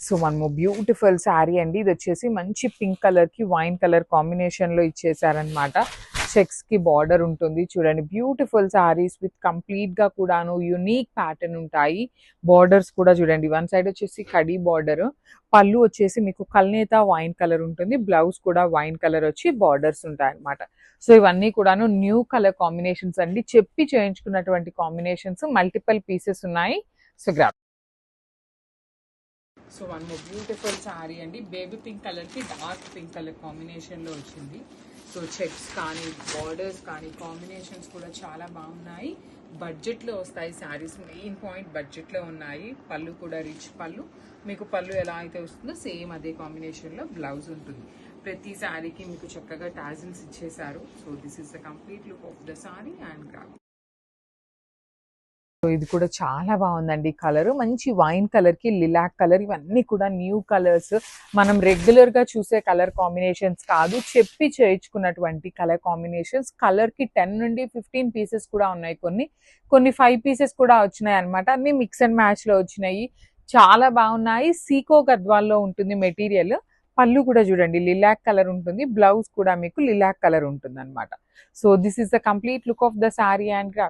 So మనము beautiful sari అండి. ఇది వచ్చేసి మంచి పింక్ కలర్కి వైన్ కలర్ కాంబినేషన్లో ఇచ్చేసారనమాట. చెక్స్కి బార్డర్ ఉంటుంది చూడండి. బ్యూటిఫుల్ శారీస్ విత్ కంప్లీట్గా కూడాను యునీక్ ప్యాటర్న్ ఉంటాయి. బార్డర్స్ కూడా చూడండి, వన్ సైడ్ వచ్చేసి కడీ బార్డర్, పళ్ళు వచ్చేసి మీకు కల్నేత వైన్ కలర్ ఉంటుంది, బ్లౌజ్ కూడా వైన్ కలర్ వచ్చి బార్డర్స్ ఉంటాయి అనమాట. సో ఇవన్నీ కూడాను న్యూ కలర్ కాంబినేషన్స్ అండి. చెప్పి చేయించుకున్నటువంటి కాంబినేషన్స్, మల్టిపుల్ పీసెస్ ఉన్నాయి. So grab. So one more beautiful sari అండి. బేబీ పింక్ కలర్కి డార్క్ పింక్ కలర్ కాంబినేషన్లో వచ్చింది. సో చెక్స్ కానీ బార్డర్స్ కానీ కాంబినేషన్స్ కూడా చాలా బాగున్నాయి. బడ్జెట్లో వస్తాయి శారీస్. మెయిన్ పాయింట్ బడ్జెట్లో ఉన్నాయి. పళ్ళు కూడా రిచ్ పళ్ళు. మీకు పళ్ళు ఎలా అయితే వస్తుందో సేమ్ అదే కాంబినేషన్లో బ్లౌజ్ ఉంటుంది. ప్రతి శారీకి మీకు చక్కగా టాజిల్స్ ఇచ్చేసారు. So this is the complete look of the sari and grab. So ఇది కూడా చాలా బాగుందండి. కలర్ మంచి వైన్ కలర్కి లిలాక్ కలర్, ఇవన్నీ కూడా న్యూ కలర్స్. మనం రెగ్యులర్గా చూసే కలర్ కాంబినేషన్స్ కాదు, చెప్పి చేయించుకున్నటువంటి కలర్ కాంబినేషన్స్. కలర్కి 10 నుండి 15 పీసెస్ కూడా ఉన్నాయి. కొన్ని 5 పీసెస్ కూడా వచ్చినాయి అనమాట. అన్ని మిక్స్ అండ్ మ్యాచ్లో వచ్చినాయి. చాలా బాగున్నాయి. సీకో గద్వాల్లో ఉంటుంది మెటీరియల్. పళ్ళు కూడా చూడండి లిలాక్ కలర్ ఉంటుంది, బ్లౌజ్ కూడా మీకు లిలాక్ కలర్ ఉంటుంది అనమాట. So this is the complete look of the sari and